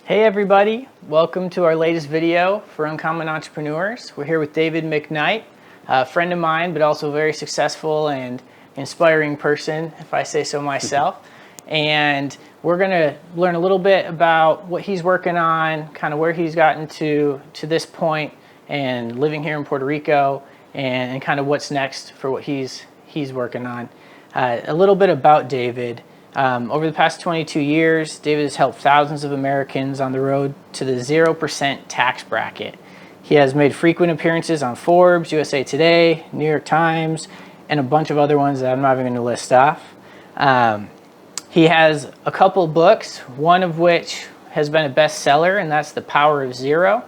Hey everybody, welcome to our latest video for Uncommon Entrepreneurs. We're here with David McKnight, a friend of mine, but also a very successful and inspiring person, if I say so myself. And we're gonna learn a little bit about what he's working on, kind of where he's gotten to this point, and living here in Puerto Rico, and kind of what's next for what he's working on. A little bit about David. Over the past 22 years, David has helped thousands of Americans on the road to the 0% tax bracket. He has made frequent appearances on Forbes, USA Today, New York Times, and a bunch of other ones that I'm not even going to list off. He has a couple books, one of which has been a bestseller, and that's The Power of Zero.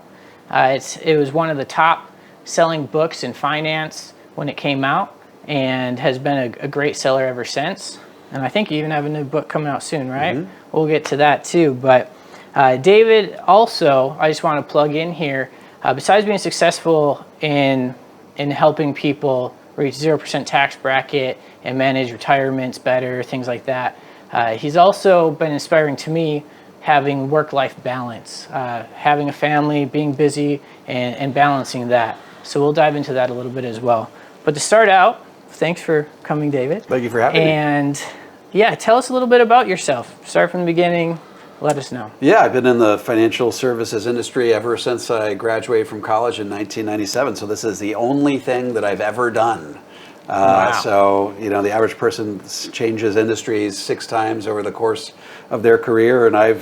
It was one of the top selling books in finance when it came out, and has been a great seller ever since. And I think you even have a new book coming out soon, right? Mm-hmm. We'll get to that too. But David also, I just want to plug in here, besides being successful in helping people reach 0% tax bracket and manage retirements better, things like that, he's also been inspiring to me, having work-life balance, having a family, being busy, and balancing that. So we'll dive into that a little bit as well. But to start out, thanks for coming, David. Thank you for having me. And yeah, tell us a little bit about yourself. Start from the beginning. Let us know. Yeah, I've been in the financial services industry ever since I graduated from college in 1997. So this is the only thing that I've ever done. Wow. So, you know, the average person changes industries 6 times over the course of their career, and I've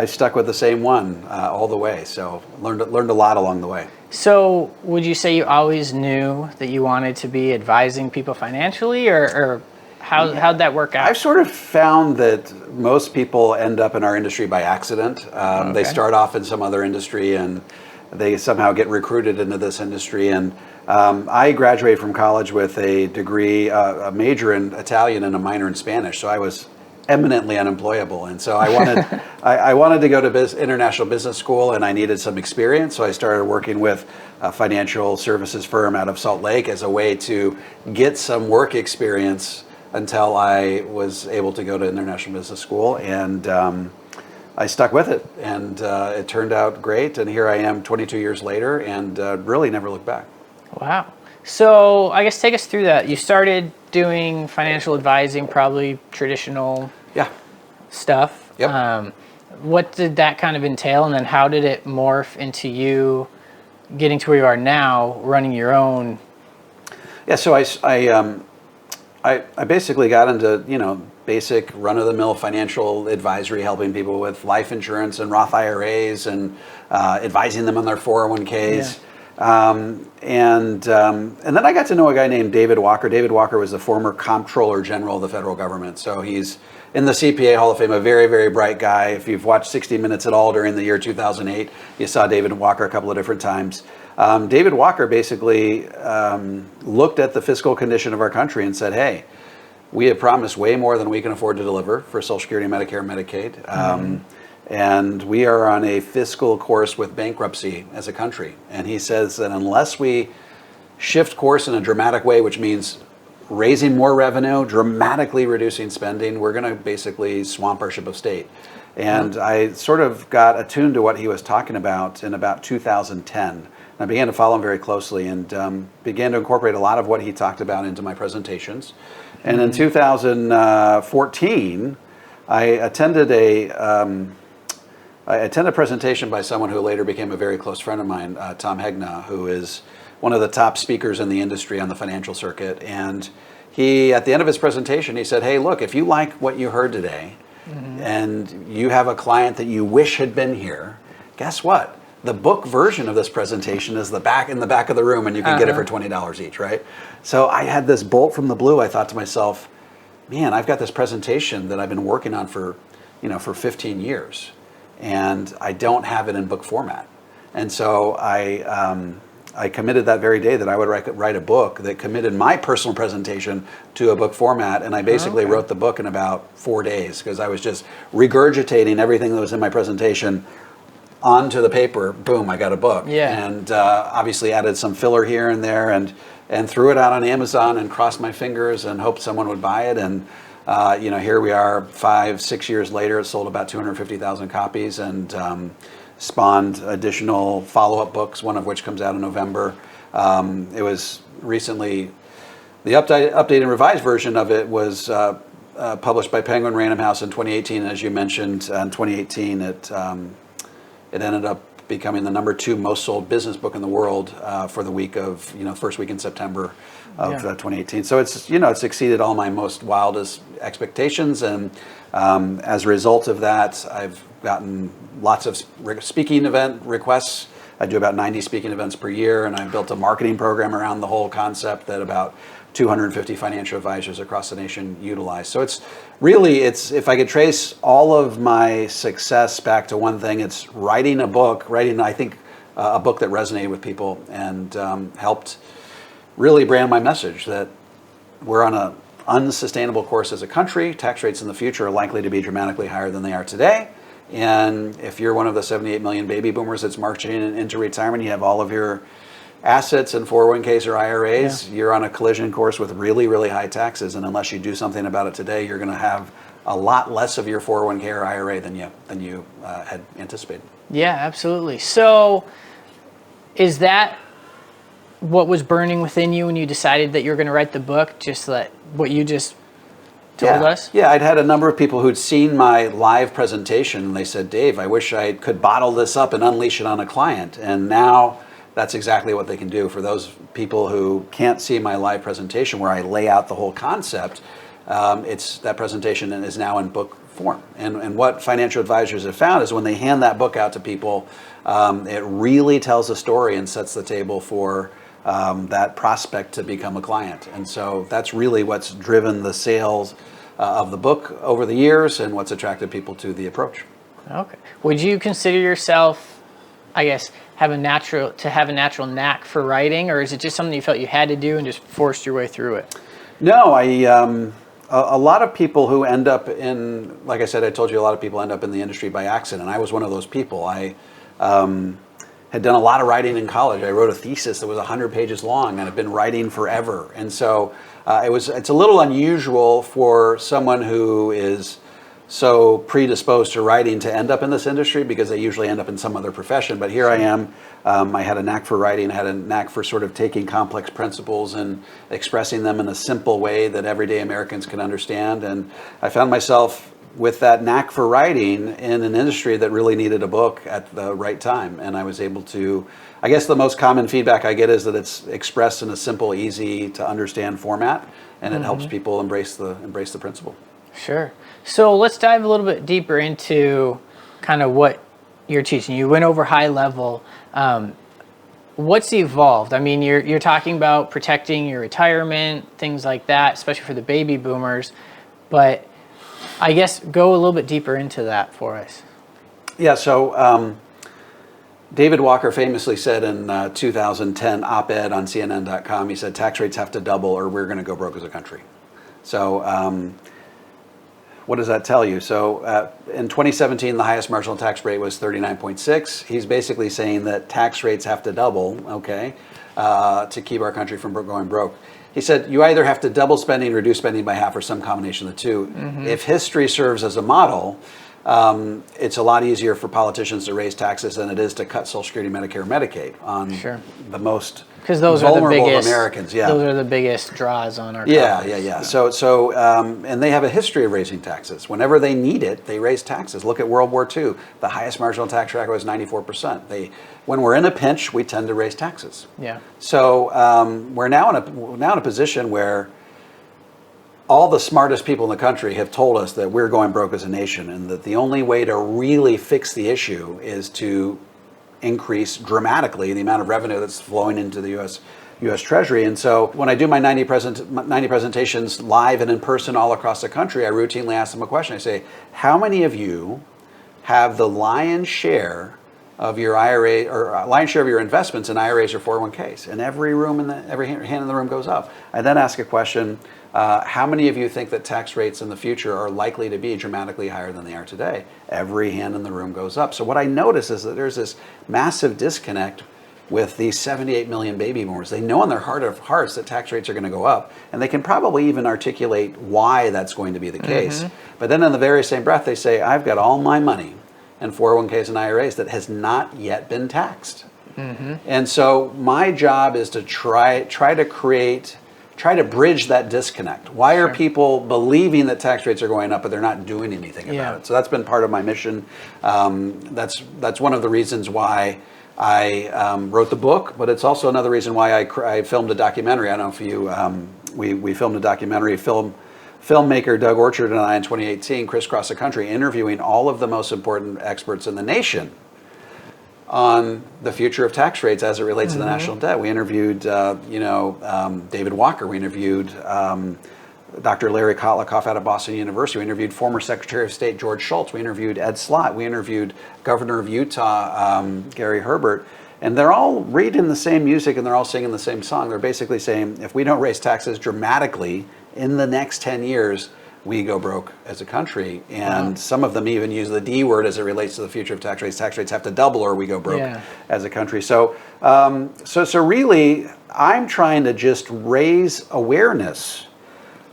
stuck with the same one all the way. So learned a lot along the way. So would you say you always knew that you wanted to be advising people financially, or how'd that work out? I've sort of found that most people end up in our industry by accident. They start off in some other industry and they somehow get recruited into this industry. And I graduated from college with a degree, a major in Italian and a minor in Spanish. So I was eminently unemployable. And so I wanted, I wanted to go to international business school, and I needed some experience. So I started working with a financial services firm out of Salt Lake as a way to get some work experience until I was able to go to international business school, and I stuck with it, and it turned out great. And here I am 22 years later, and really never looked back. Wow. So I guess take us through that. You started doing financial advising, probably traditional stuff. Yep. What did that kind of entail, and then how did it morph into you getting to where you are now, running your own? Yeah, so I basically got into, basic run-of-the-mill financial advisory, helping people with life insurance and Roth IRAs and advising them on their 401ks. Yeah. And then I got to know a guy named David Walker. David Walker was the former Comptroller General of the federal government. So he's in the CPA Hall of Fame, a very, very bright guy. If you've watched 60 Minutes at all during the year 2008, you saw David Walker a couple of different times. David Walker basically looked at the fiscal condition of our country and said, hey, we have promised way more than we can afford to deliver for Social Security, Medicare, and Medicaid. And we are on a fiscal course with bankruptcy as a country. And he says that unless we shift course in a dramatic way, which means raising more revenue, dramatically reducing spending, we're going to basically swamp our ship of state. And I sort of got attuned to what he was talking about in about 2010. I began to follow him very closely and began to incorporate a lot of what he talked about into my presentations. And in 2014, I attended a presentation by someone who later became a very close friend of mine, Tom Hegna, who is one of the top speakers in the industry on the financial circuit. And he, at the end of his presentation, he said, hey, look, if you like what you heard today and you have a client that you wish had been here, guess what? The book version of this presentation is in the back of the room, and you can get it for $20 each, right? So I had this bolt from the blue. I thought to myself, man, I've got this presentation that I've been working on for 15 years, and I don't have it in book format. And so I committed that very day that I would write a book that committed my personal presentation to a book format, and I basically wrote the book in about 4 days because I was just regurgitating everything that was in my presentation onto the paper. Boom, I got a book. Yeah. And obviously added some filler here and there, and threw it out on Amazon and crossed my fingers and hoped someone would buy it. And Here we are 5-6 years later. It sold about 250,000 copies and spawned additional follow-up books, one of which comes out in November. It was recently, the updated and revised version of it was published by Penguin Random House in 2018. As you mentioned, in 2018, it ended up becoming the #2 most sold business book in the world for the week of, first week in September of 2018. So it's exceeded all my most wildest expectations. And as a result of that, I've gotten lots of speaking event requests. I do about 90 speaking events per year, and I built a marketing program around the whole concept that about 250 financial advisors across the nation utilize. So it's if I could trace all of my success back to one thing, it's writing, I think, a book that resonated with people and helped really brand my message that we're on an unsustainable course as a country. Tax rates in the future are likely to be dramatically higher than they are today. And if you're one of the 78 million baby boomers that's marching into retirement, you have all of your assets in 401ks or IRAs, you're on a collision course with really, really high taxes. And unless you do something about it today, you're going to have a lot less of your 401k or IRA than you had anticipated. Yeah, absolutely. So is that what was burning within you when you decided that you were going to write the book? Just what you just told us? Yeah, I'd had a number of people who'd seen my live presentation and they said, Dave, I wish I could bottle this up and unleash it on a client. And now that's exactly what they can do. For those people who can't see my live presentation where I lay out the whole concept, that presentation is now in book form. And what financial advisors have found is when they hand that book out to people, it really tells a story and sets the table for that prospect to become a client. And so that's really what's driven the sales of the book over the years and what's attracted people to the approach. Okay. Would you consider yourself, I guess, have a natural knack for writing, or is it just something you felt you had to do and just forced your way through it? No, a lot of people who end up in, like I said, I told you, a lot of people end up in the industry by accident. I was one of those people. I had done a lot of writing in college. I wrote a thesis that was 100 pages long, and I've been writing forever. And so it's a little unusual for someone who is so predisposed to writing to end up in this industry, because they usually end up in some other profession. But here I am. I had a knack for writing. I had a knack for sort of taking complex principles and expressing them in a simple way that everyday Americans can understand. And I found myself with that knack for writing in an industry that really needed a book at the right time. And I was able to, I guess the most common feedback I get is that it's expressed in a simple, easy to understand format, and it helps people embrace the principle. Sure. So let's dive a little bit deeper into kind of what you're teaching. You went over high level. What's evolved? I mean, you're talking about protecting your retirement, things like that, especially for the baby boomers. But I guess go a little bit deeper into that for us. Yeah, so David Walker famously said in 2010 op-ed on CNN.com, he said, tax rates have to double or we're going to go broke as a country. So what does that tell you? So in 2017, the highest marginal tax rate was 39.6. He's basically saying that tax rates have to double, to keep our country from going broke. He said, you either have to double spending, reduce spending by half, or some combination of the two. Mm-hmm. If history serves as a model, it's a lot easier for politicians to raise taxes than it is to cut Social Security, Medicare, Medicaid on the most vulnerable of Americans. Yeah, those are the biggest draws on our coffers. Yeah. So and they have a history of raising taxes. Whenever they need it, they raise taxes. Look at World War II. The highest marginal tax rate was 94%. When we're in a pinch, we tend to raise taxes. Yeah. So we're now in a position where all the smartest people in the country have told us that we're going broke as a nation, and that the only way to really fix the issue is to increase dramatically the amount of revenue that's flowing into the U.S. Treasury. And so when I do my 90 presentations live and in person all across the country, I routinely ask them a question. I say, how many of you have the lion's share of your IRA or lion's share of your investments in IRAs or 401ks? And every hand in the room goes up. I then ask a question, how many of you think that tax rates in the future are likely to be dramatically higher than they are today? Every hand in the room goes up. So what I notice is that there's this massive disconnect with these 78 million baby boomers. They know in their heart of hearts that tax rates are going to go up, and they can probably even articulate why that's going to be the case. But then in the very same breath, they say, I've got all my money in 401ks and IRAs that has not yet been taxed. And so my job is to try to bridge that disconnect. Why are people believing that tax rates are going up, but they're not doing anything about it? So that's been part of my mission. That's one of the reasons why I wrote the book, but it's also another reason why I filmed a documentary. I don't know if you, we filmed a documentary. Filmmaker Doug Orchard and I in 2018 crisscrossed the country interviewing all of the most important experts in the nation on the future of tax rates as it relates to the national debt. We interviewed, David Walker. We interviewed Dr. Larry Kotlikoff out of Boston University. We interviewed former Secretary of State George Shultz. We interviewed Ed Slott. We interviewed Governor of Utah, Gary Herbert. And they're all reading the same music and they're all singing the same song. They're basically saying, if we don't raise taxes dramatically in the next 10 years, we go broke as a country. And some of them even use the D word as it relates to the future of tax rates. Tax rates have to double or we go broke as a country. So, so really, I'm trying to just raise awareness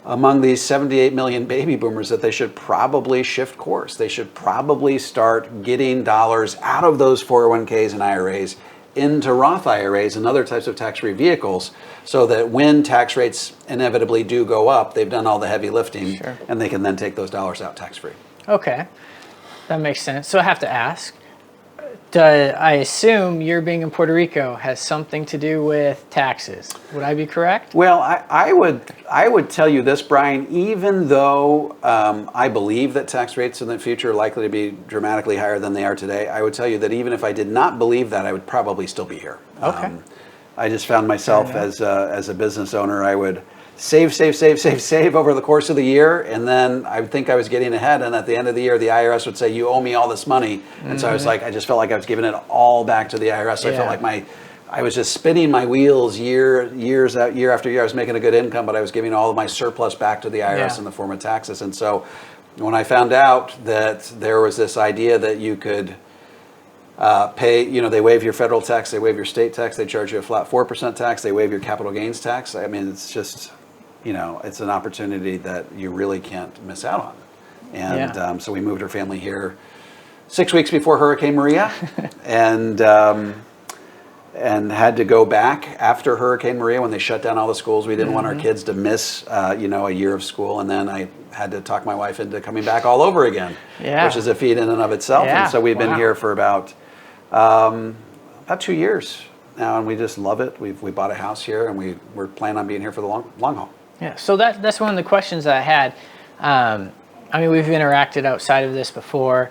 among these 78 million baby boomers that they should probably shift course. They should probably start getting dollars out of those 401ks and IRAs into Roth IRAs and other types of tax-free vehicles, so that when tax rates inevitably do go up, they've done all the heavy lifting and they can then take those dollars out tax-free. Okay, that makes sense. So I have to ask, I assume your being in Puerto Rico has something to do with taxes. Would I be correct? Well, I would tell you this, Brian, even though I believe that tax rates in the future are likely to be dramatically higher than they are today, I would tell you that even if I did not believe that, I would probably still be here. Okay. I just found myself as a business owner, I would save over the course of the year, and then I would think I was getting ahead, and at the end of the year the IRS would say, you owe me all this money. And so I was like, I just felt like I was giving it all back to the IRS. So I felt like I was just spinning my wheels year after year. I was making a good income, but I was giving all of my surplus back to the IRS in the form of taxes. And so when I found out that there was this idea that you could pay, they waive your federal tax, they waive your state tax, they charge you a flat 4% tax, they waive your capital gains tax. I mean, it's just, it's an opportunity that you really can't miss out on. And so we moved our family here 6 weeks before Hurricane Maria, and had to go back after Hurricane Maria when they shut down all the schools. We didn't want our kids to miss, a year of school. And then I had to talk my wife into coming back all over again, which is a feat in and of itself. And so we've been here for about 2 years now, and we just love it. We bought a house here, and we're planning on being here for the long haul. Yeah. So that's one of the questions that I had. We've interacted outside of this before.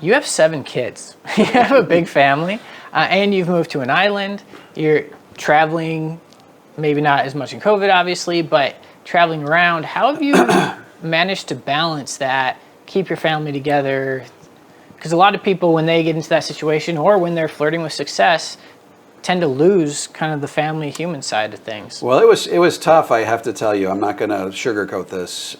You have 7 kids. You have a big family, and you've moved to an island. You're traveling, maybe not as much in COVID, obviously, but traveling around. How have you managed to balance that, keep your family together? Because a lot of people, when they get into that situation or when they're flirting with success, tend to lose kind of the family human side of things. Well, it was tough, I have to tell you. I'm not going to sugarcoat this.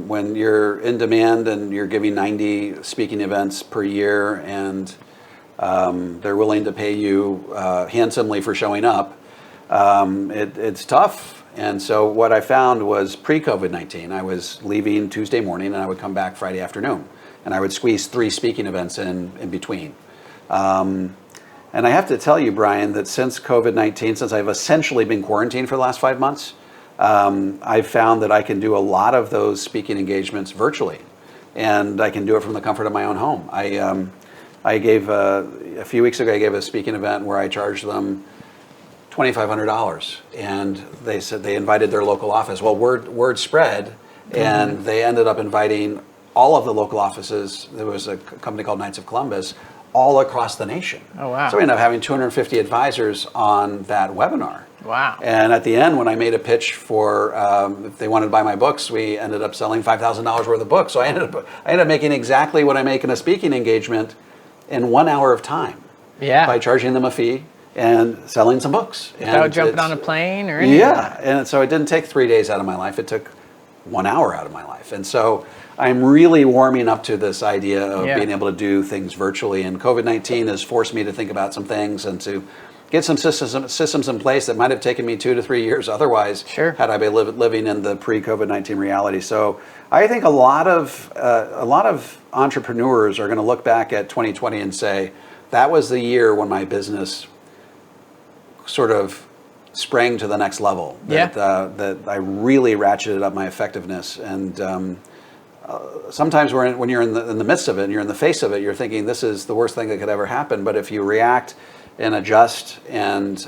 When you're in demand and you're giving 90 speaking events per year, and they're willing to pay you handsomely for showing up, it's tough. And so what I found was pre-COVID-19, I was leaving Tuesday morning and I would come back Friday afternoon, and I would squeeze 3 speaking events in between. And I have to tell you, Brian, that since COVID-19, since I've essentially been quarantined for the last 5 months, I've found that I can do a lot of those speaking engagements virtually, and I can do it from the comfort of my own home. I gave a few weeks ago, I gave a speaking event where I charged them $2,500, and they said they invited their local office. Well, word spread, and they ended up inviting all of the local offices. There was a company called Knights of Columbus, all across the nation. Oh, wow. So we ended up having 250 advisors on that webinar. Wow. And at the end, when I made a pitch for, if they wanted to buy my books, we ended up selling $5,000 worth of books. So I ended up making exactly what I make in a speaking engagement in 1 hour of time. Yeah. By charging them a fee and selling some books. Without jumping on a plane or anything. Yeah. And so it didn't take 3 days out of my life. It took 1 hour out of my life. And so I'm really warming up to this idea of being able to do things virtually. And COVID-19 has forced me to think about some things and to get some systems in place that might have taken me 2 to 3 years otherwise, Sure. had I been living in the pre-COVID-19 reality. So I think a lot of entrepreneurs are going to look back at 2020 and say, that was the year when my business sort of sprang to the next level. That I really ratcheted up my effectiveness. And sometimes when you're in the midst of it and you're in the face of it, you're thinking this is the worst thing that could ever happen. But if you react and adjust and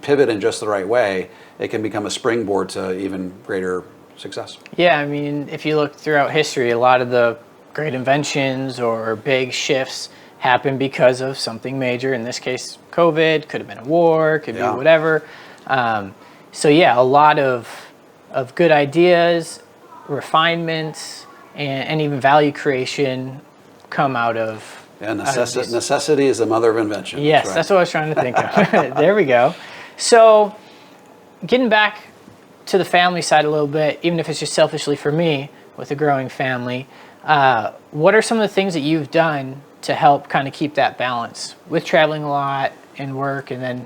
pivot in just the right way, it can become a springboard to even greater success. Yeah, I mean, if you look throughout history, a lot of the great inventions or big shifts happen because of something major. In this case, COVID, could have been a war, could be whatever. So yeah, a lot of good ideas, refinements, and even value creation come out of... Yeah, necessity is the mother of invention. Yes, that's what I was trying to think of. There we go. So getting back to the family side a little bit, even if it's just selfishly for me with a growing family, what are some of the things that you've done to help kind of keep that balance with traveling a lot and work, and then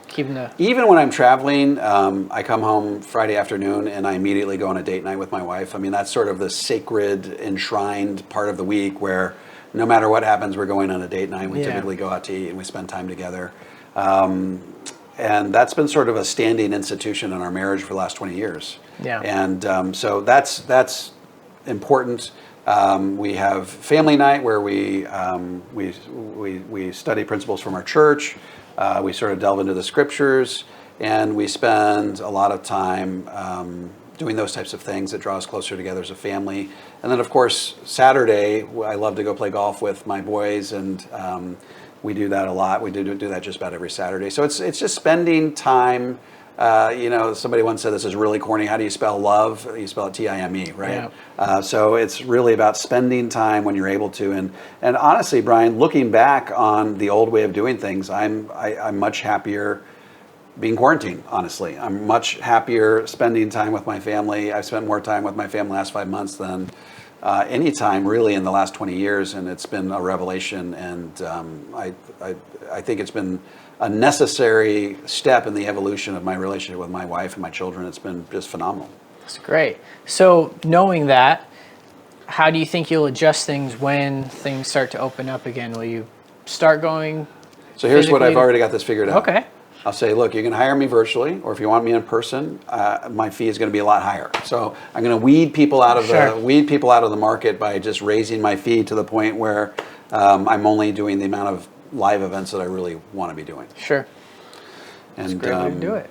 keeping the... Even when I'm traveling, I come home Friday afternoon and I immediately go on a date night with my wife. I mean, that's sort of the sacred, enshrined part of the week where no matter what happens, we're going on a date night. We typically go out to eat and we spend time together. And that's been sort of a standing institution in our marriage for the last 20 years. Yeah. And so that's important. We have family night where we study principles from our church. We sort of delve into the scriptures, and we spend a lot of time doing those types of things that draw us closer together as a family. And then, of course, Saturday, I love to go play golf with my boys, and we do that a lot. We do that just about every Saturday. So it's just spending time. Somebody once said, this is really corny. How do you spell love? You spell it Time, right? Yeah. So it's really about spending time when you're able to. And honestly, Brian, looking back on the old way of doing things, I'm much happier being quarantined, honestly. I'm much happier spending time with my family. I've spent more time with my family the last 5 months than any time really in the last 20 years. And it's been a revelation. And I think it's been a necessary step in the evolution of my relationship with my wife and my children. It's been just phenomenal. That's great. So knowing that, how do you think you'll adjust things when things start to open up again? Will you start going? So here's what I've already got this figured out. Okay. I'll say, look, you can hire me virtually, or if you want me in person, my fee is going to be a lot higher. So I'm going to weed people out of the market by just raising my fee to the point where I'm only doing the amount of live events that I really want to be doing. Sure. And that's a great way to do it.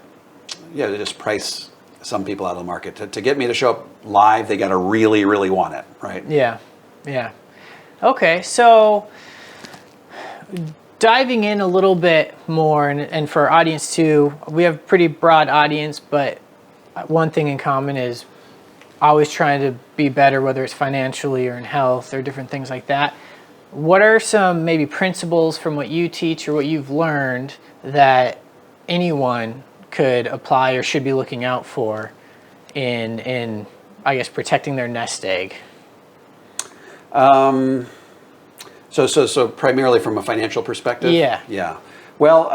Yeah, to just price some people out of the market. To get me to show up live, they got to really, really want it, right? Yeah. Okay, so diving in a little bit more, and for our audience too, we have a pretty broad audience, but one thing in common is always trying to be better, whether it's financially or in health or different things like that. What are some maybe principles from what you teach or what you've learned that anyone could apply or should be looking out for in I guess, protecting their nest egg? So primarily from a financial perspective? Yeah. Yeah. Well,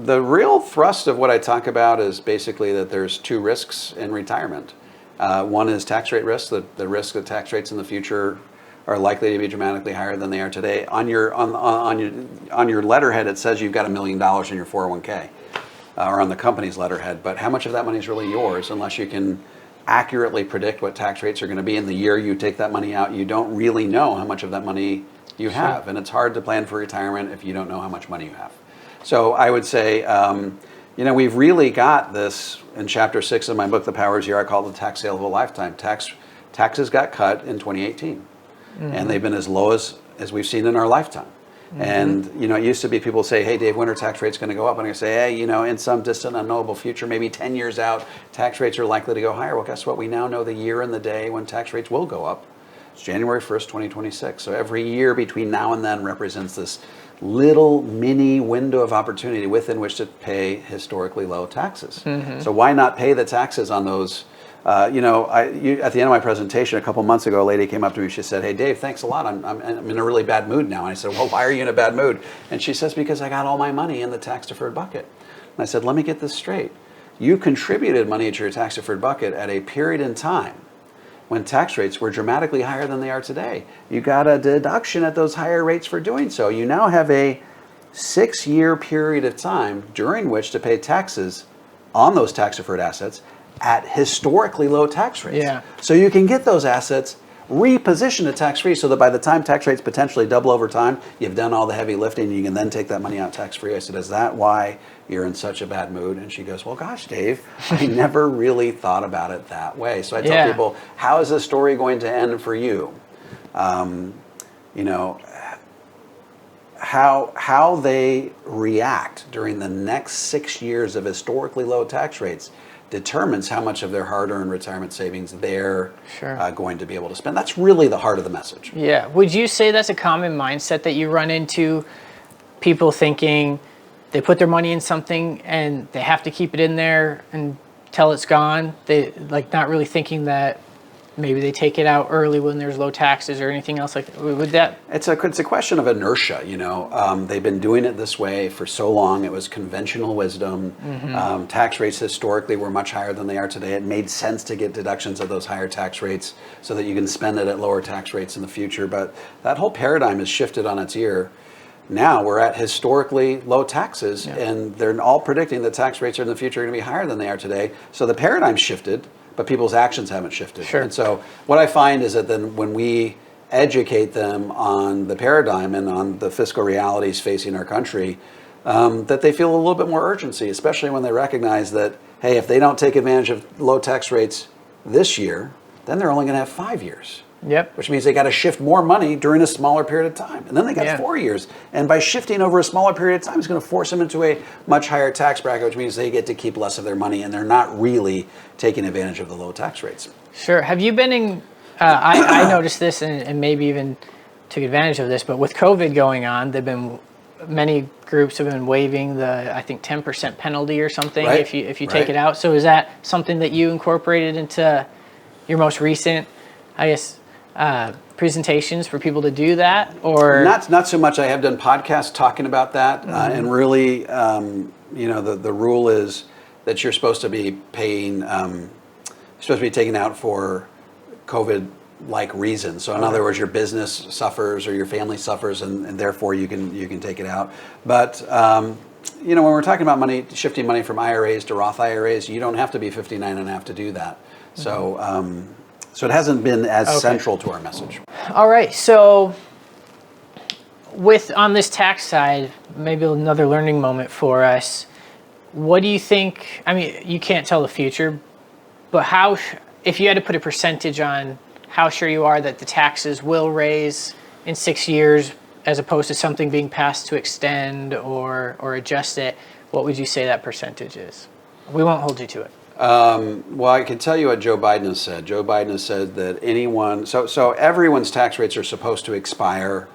the real thrust of what I talk about is basically that there's two risks in retirement. One is tax rate risk, the risk that tax rates in the future are likely to be dramatically higher than they are today. On your letterhead, it says you've got $1 million in your 401k, or on the company's letterhead. But how much of that money is really yours, unless you can accurately predict what tax rates are going to be in the year you take that money out? You don't really know how much of that money you have, and it's hard to plan for retirement if you don't know how much money you have. So I would say, we've really got this in chapter 6 of my book, The Power is Here. I call it the tax sale of a lifetime. Taxes got cut in 2018. And they've been as low as we've seen in our lifetime. And, it used to be people say, hey, Dave, when are tax rates going to go up? And I say, hey, in some distant unknowable future, maybe 10 years out, tax rates are likely to go higher. Well, guess what? We now know the year and the day when tax rates will go up. It's January 1st, 2026. So every year between now and then represents this little mini window of opportunity within which to pay historically low taxes. So why not pay the taxes on those? At the end of my presentation a couple months ago, a lady came up to me. She said, "Hey, Dave, thanks a lot. I'm in a really bad mood now." And I said, "Well, why are you in a bad mood?" And she says, "Because I got all my money in the tax deferred bucket." And I said, let me get this straight. You contributed money to your tax-deferred bucket at a period in time when tax rates were dramatically higher than they are today. You got a deduction at those higher rates for doing so. You now have a 6-year period of time during which to pay taxes on those tax-deferred assets at historically low tax rates. Yeah. So you can get those assets repositioned to tax-free so that by the time tax rates potentially double over time, you've done all the heavy lifting and you can then take that money out tax-free. I said, is that why you're in such a bad mood? And she goes, well, gosh, Dave, I never really thought about it that way. So I tell people, how is this story going to end for you? How they react during the next 6 years of historically low tax rates determines how much of their hard-earned retirement savings they're going to be able to spend. That's really the heart of the message. Yeah. Would you say that's a common mindset that you run into? People thinking they put their money in something and they have to keep it in there until it's gone. They not really thinking that maybe they take it out early when there's low taxes or anything else like that. Would that? It's a question of inertia. They've been doing it this way for so long. It was conventional wisdom. Tax rates historically were much higher than they are today. It made sense to get deductions of those higher tax rates so that you can spend it at lower tax rates in the future. But that whole paradigm has shifted on its ear. Now we're at historically low taxes, and they're all predicting that tax rates are in the future going to be higher than they are today. So the paradigm shifted, but people's actions haven't shifted. Sure. And so what I find is that then when we educate them on the paradigm and on the fiscal realities facing our country, that they feel a little bit more urgency, especially when they recognize that, hey, if they don't take advantage of low tax rates this year, then they're only going to have 5 years. Yep. Which means they got to shift more money during a smaller period of time. And then they got 4 years. And by shifting over a smaller period of time, it's going to force them into a much higher tax bracket, which means they get to keep less of their money and they're not really taking advantage of the low tax rates. Sure. Have you been in, I noticed this and maybe even took advantage of this, but with COVID going on, many groups have been waiving the, I think, 10% penalty or something if you take it out. So is that something that you incorporated into your most recent, I guess, presentations for people to do that? Or not so much. I have done podcasts talking about that, and really, the rule is that you're supposed to be paying, supposed to be taken out for COVID-like reasons. So in other words, your business suffers or your family suffers, and therefore you can take it out. But when we're talking about shifting money from IRAs to Roth IRAs, you don't have to be 59 and a half to do that. So. So it hasn't been as central to our message. All right. So on this tax side, maybe another learning moment for us. What do you think? I mean, you can't tell the future, but if you had to put a percentage on how sure you are that the taxes will raise in 6 years as opposed to something being passed to extend or adjust it, what would you say that percentage is? We won't hold you to it. Well, I can tell you what Joe Biden has said. Joe Biden has said that so everyone's tax rates are supposed to expire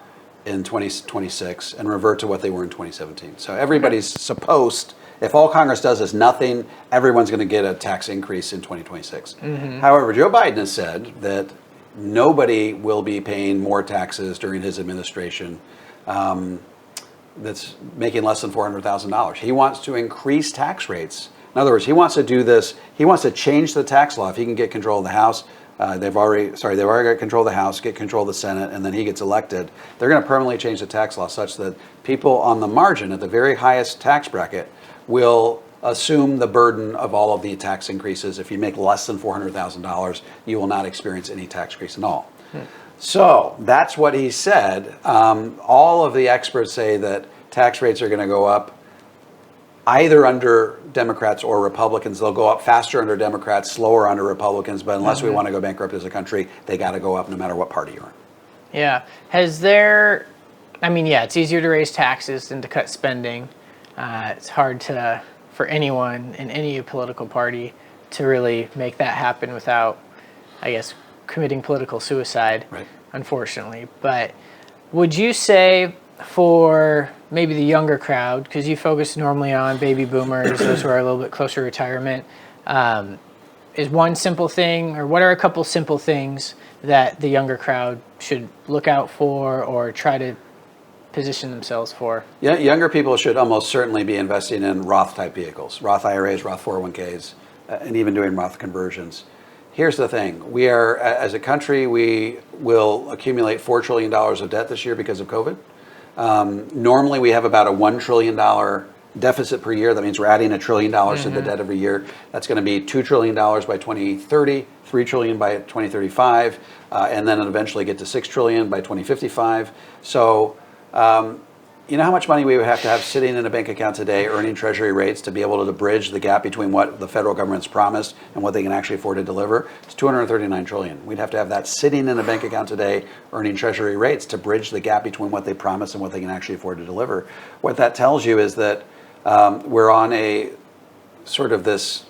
in 2026 and revert to what they were in 2017. So everybody's supposed, if all Congress does is nothing, everyone's going to get a tax increase in 2026. However, Joe Biden has said that nobody will be paying more taxes during his administration that's making less than $400,000. He wants to increase tax rates. In other words, he wants to do this. He wants to change the tax law. If he can get control of the House, they've already got control of the House, get control of the Senate, and then he gets elected. They're going to permanently change the tax law such that people on the margin at the very highest tax bracket will assume the burden of all of the tax increases. If you make less than $400,000, you will not experience any tax increase at all. So that's what he said. All of the experts say that tax rates are going to go up either under Democrats or Republicans. They'll go up faster under Democrats, slower under Republicans, but unless we want to go bankrupt as a country, they got to go up no matter what party you're in. Yeah. it's easier to raise taxes than to cut spending. It's hard for anyone in any political party to really make that happen without, I guess, committing political suicide, unfortunately. But would you say for maybe the younger crowd, because you focus normally on baby boomers, those who are a little bit closer to retirement, is one simple thing, or what are a couple simple things that the younger crowd should look out for or try to position themselves for? Yeah, younger people should almost certainly be investing in Roth type vehicles, Roth IRAs, Roth 401ks, and even doing Roth conversions. Here's the thing. We are, as a country, we will accumulate $4 trillion of debt this year because of COVID. Normally we have about a $1 trillion deficit per year. That means we're adding $1 trillion to the debt every year. That's going to be $2 trillion by 2030, $3 trillion by 2035, and then eventually get to $6 trillion by 2055. So, you know how much money we would have to have sitting in a bank account today earning treasury rates to be able to bridge the gap between what the federal government's promised and what they can actually afford to deliver? It's $239 trillion. We'd have to have that sitting in a bank account today earning treasury rates to bridge the gap between what they promise and what they can actually afford to deliver. What that tells you is that we're on a sort of this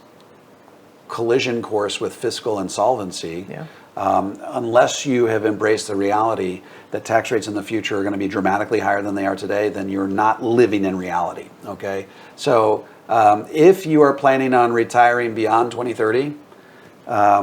collision course with fiscal insolvency. Yeah. Unless you have embraced the reality that tax rates in the future are going to be dramatically higher than they are today, then you're not living in reality, okay? So if you are planning on retiring beyond 2030,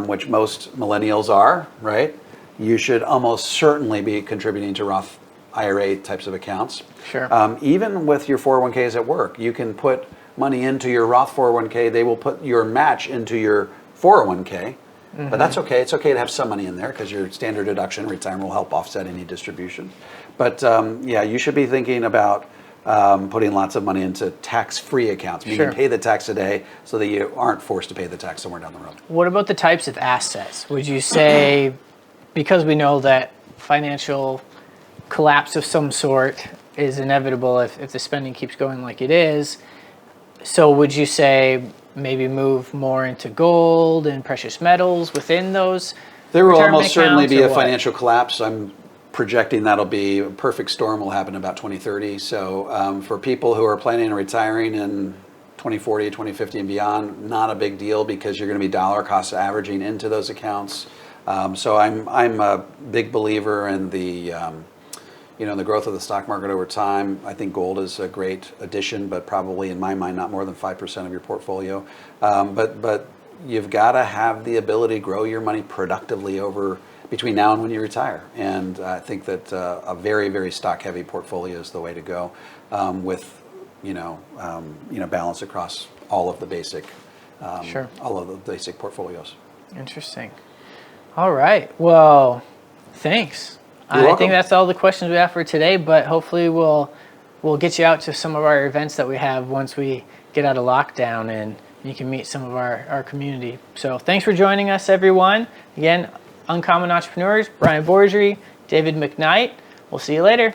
which most millennials are, right, you should almost certainly be contributing to Roth IRA types of accounts. Sure. Even with your 401ks at work, you can put money into your Roth 401k. They will put your match into your 401k. But that's okay. It's okay to have some money in there because your standard deduction retirement will help offset any distribution. But yeah, you should be thinking about putting lots of money into tax-free accounts. You can pay the tax today so that you aren't forced to pay the tax somewhere down the road. What about the types of assets? Would you say, because we know that financial collapse of some sort is inevitable if the spending keeps going like it is, so would you say maybe move more into gold and precious metals within those? There will almost certainly be a what? financial collapse. I'm projecting that'll be a perfect storm will happen about 2030. So for people who are planning on retiring in 2040, 2050 and beyond, not a big deal because you're going to be dollar cost averaging into those accounts. So I'm a big believer in the the growth of the stock market over time. I think gold is a great addition, but probably in my mind not more than 5% of your portfolio. But you've got to have the ability to grow your money productively over between now and when you retire. And I think that a very, very stock-heavy portfolio is the way to go, with balance across all of the basic portfolios. Interesting. All right. Well, thanks. I think that's all the questions we have for today, but hopefully we'll get you out to some of our events that we have once we get out of lockdown and you can meet some of our community. So thanks for joining us, everyone. Again, Uncommon Entrepreneurs, Brian Borgery, David McKnight. We'll see you later.